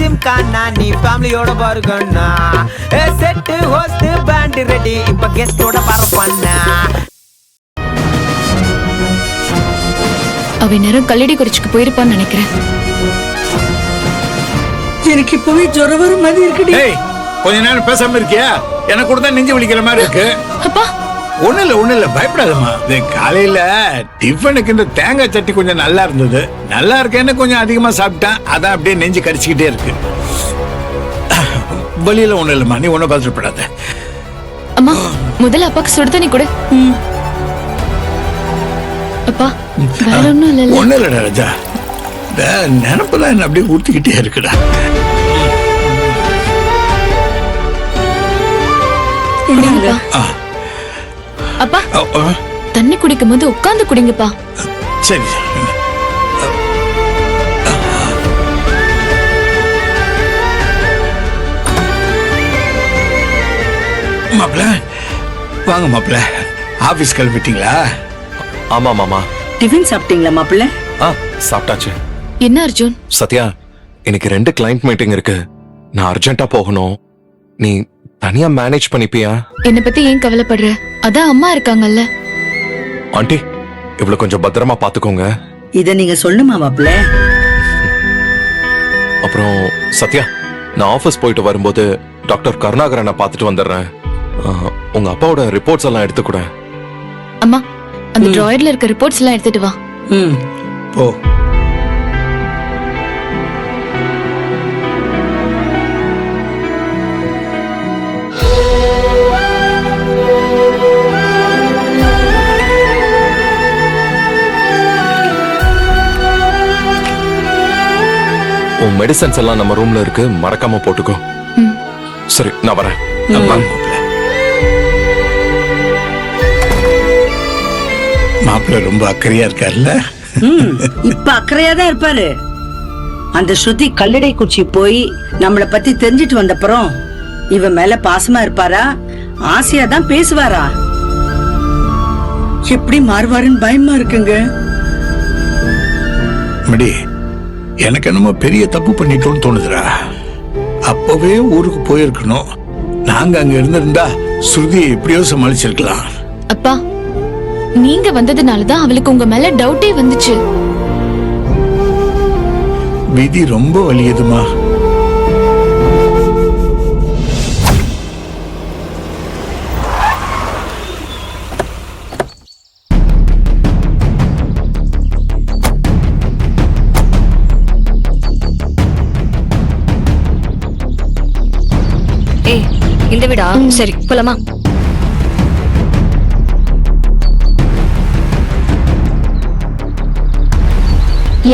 ஜிம்கானா நீ ஃபேமிலியோட பாருங்கண்ணா. செட்டு ஹோஸ்ட் பேண்ட் ரெடி இப்ப கெஸ்டோட பரப்பண்ணா. அவ நேரம் கல்லடி குறிச்சுக்கு போயிருப்பான்னு நினைக்கிறேன். எனக்கு இப்பவே ஜுரம் வர மாதிரி இருக்குடி. கொஞ்ச நேரம் பேசாம இருக்கியா? எனக்கு கூட தான் நெஞ்சு வலிக்கிற மாதிரி இருக்கு. அப்பா ஒண்ணு இல்ல பயப்படாதம்மா. காலையில டிஃபனுக்கு இந்த தேங்காய் சட்னி கொஞ்சம் நல்லா இருந்தது. நல்லா இருக்கேன்னு கொஞ்சம் அதிகமா சாப்பிட்டேன். அதான் அப்படியே நெஞ்சு கடிச்சுக்கிட்டே இருக்கு. வழியில ஒண்ணு இல்லம்மா, நீ ஒன்னும் பாதிக்கப்படாத. அம்மா முதல்ல அப்பாக்கு சுடு தண்ணி கொடு. அப்பா வேற ஒண்ணும் இல்ல. ஒண்ணு இல்லடா ராஜா, இந்த நினப்பெல்லாம் என்ன அப்படியே ஊத்திக்கிட்டே இருக்குடா. அப்பா தண்ணி குடிக்கும் போது உட்கார்ந்து குடிங்கப்பா. சரி மாப்பிள்ள வாங்க. மாப்பிள்ள ஆபீஸ் கிளம்பிட்டீங்களா? ஆமா மாமா. டிஃபன் சாப்பிட்டீங்களா மாப்பிள்ள? சாப்பிட்டாச்சு. என்ன அர்ஜுன்? சத்யா, எனக்கு 2 கிளைண்ட் மீட்டிங் இருக்கு. நான் அர்ஜென்ட்டா போகணும். நீ தனியா மேனேஜ் பண்ணிப்பியா? என்ன பத்தி ஏன் கவலைப்படுற? அதான் அம்மா இருக்காங்கல்ல. ஆண்டி, இவ்வளவு கொஞ்சம் பத்திரமா பாத்துக்கோங்க. இத நீங்க சொல்லுமா மாப்பிள்ள? அப்புறம் சத்யா, நான் ஆபீஸ் போயிட்டு வரும்போது டாக்டர் கருணாகரனை பார்த்துட்டு வந்துடுறேன். உங்க அப்பாவோட ரிப்போர்ட்ஸ் எல்லாம் எடுத்துக்கூட. அம்மா அந்த டிராயர்ல இருக்க ரிப்போர்ட்ஸ் எல்லாம் எடுத்துட்டு வா. போ. உன் மெடிசன்ஸ் எல்லாம் நம்ம ரூம்ல இருக்கு, மறக்காம போட்டுக்கோ. சரி நான் வரேன். மாப்பிள்ள ரொம்ப அக்கறையா இருக்காருல்ல? இப்ப அக்கறையா தான் இருப்பாரு. அந்த ஸ்ருதி கல்லடை குச்சி போய் நம்மள பத்தி தெரிஞ்சிட்டு வந்தப்புறம் இவன் மேல பாசமா இருப்பாரா, ஆசையா தான் பேசுவாரா? எப்படி மாறுவாருன்னு பயமா இருக்குங்க. மடி, எனக்கு என்னமோ பெரிய தப்பு பண்ணிட்டோம்னு தோணுதுடா. அப்பவே ஊருக்கு போயிருக்கணும். நாங்க அங்க இருந்திருந்தா ஸ்ருதியை எப்படியோ சமாளிச்சிருக்கலாம். அப்பா நீங்க வந்ததுனாலதான் அவளுக்கு உங்க மேல டவுட்டே வந்துச்சு. விதி ரொம்ப வலியுதுமா. இந்த வீடா? சரி போலாமா?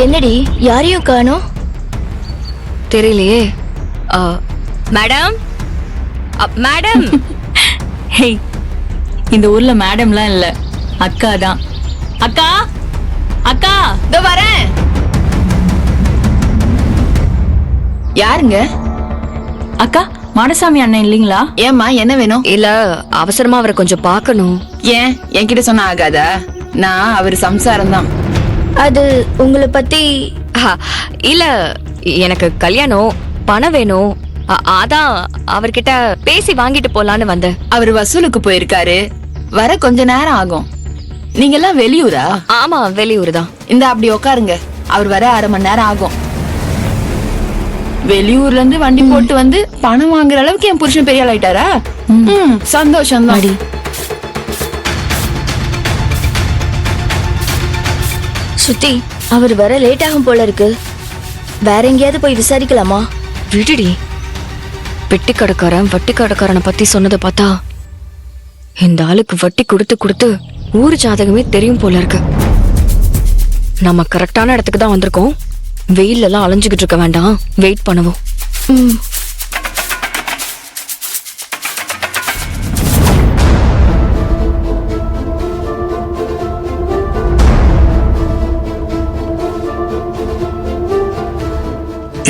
என்னடி யாரையும் காணோம்? தெரியலையே. Madam madam. ஹே, இந்த ஊர்ல மேடம்லாம் இல்ல, அக்கா தான். அக்கா அக்கா இதோ வரேன். யாருங்க? அக்கா மாடசாமி அண்ணன் இல்லீங்களா? ஏம்மா என்ன வேணும்? இல்ல அவசரமா அவரை கொஞ்சம் பார்க்கணும். ஏன் என்கிட்ட சொன்னா ஆகாதா? நான் அவர் சம்சாரம் தான். அது உங்களை பத்தி இல்ல, எனக்கு கல்யாணம், பணம் வேணும். அதான் அவர்கிட்ட பேசி வாங்கிட்டு போலான்னு வந்தேன். அவர் வசூலுக்கு போயிருக்காரு, வர கொஞ்ச நேரம் ஆகும். நீங்க எல்லாம் வெளியூரா? ஆமா வெளியூர் தான். இந்த அப்படி உட்காருங்க, அவர் வர அரை மணி நேரம் ஆகும். வெளியூர்ல இருந்து வண்டி போட்டு வந்து பணம் வாங்குற அளவுக்கு என் புருஷன் பெரிய ஆள் ஆயிட்டாரா? சந்தோஷம் தான். சுத்தி அவர் வர லேட் ஆகும் போல இருக்கு. வேற எங்கேயாவது போய் விசாரிக்கலாமா? விடுடி. பெட்டி கடைக்காரன் வட்டி கடைக்காரனை பத்தி சொன்னதை பார்த்தா இந்த ஆளுக்கு வட்டி கொடுத்து கொடுத்து ஊர் ஜாதகமே தெரியும் போல இருக்கு. நம்ம கரெக்டான இடத்துக்கு தான் வந்திருக்கோம். வெயில்ல எல்லாம் அலைஞ்சுகிட்டு இருக்க வேண்டாம், வெயிட் பண்ணுவோம்.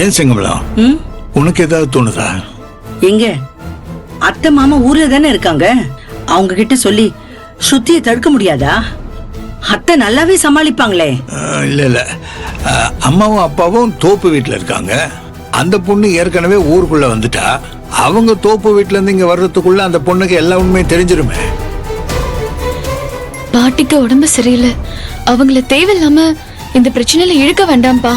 ஏன் செங்கமலம், உனக்கு ஏதாவது தோணுதா? எங்க அத்தை மாமா ஊர்ல தானே இருக்காங்க, அவங்க கிட்ட சொல்லி ஸ்ருதியை தடுக்க முடியாதா? அத்தை நல்லாவே சமாளிப்பாங்களே. இல்ல இல்ல, அம்மாவும் அப்பாவும் தோப்பு வீட்டுல இருக்காங்க. அந்த பொண்ணு ஏற்கனவே ஊருக்குள்ள வந்துட்டா. அவங்க தோப்பு வீட்டுல இருந்து இங்க வர்றதுக்குள்ள அந்த பொண்ணுக்கு எல்லா உண்மையும் தெரிஞ்சிருமே. பாட்டிக்கு உடம்பு சரியில்லை, அவங்கள தேவையில்லாம இந்த பிரச்சனையில இழுக்க வேண்டாம்ப்பா.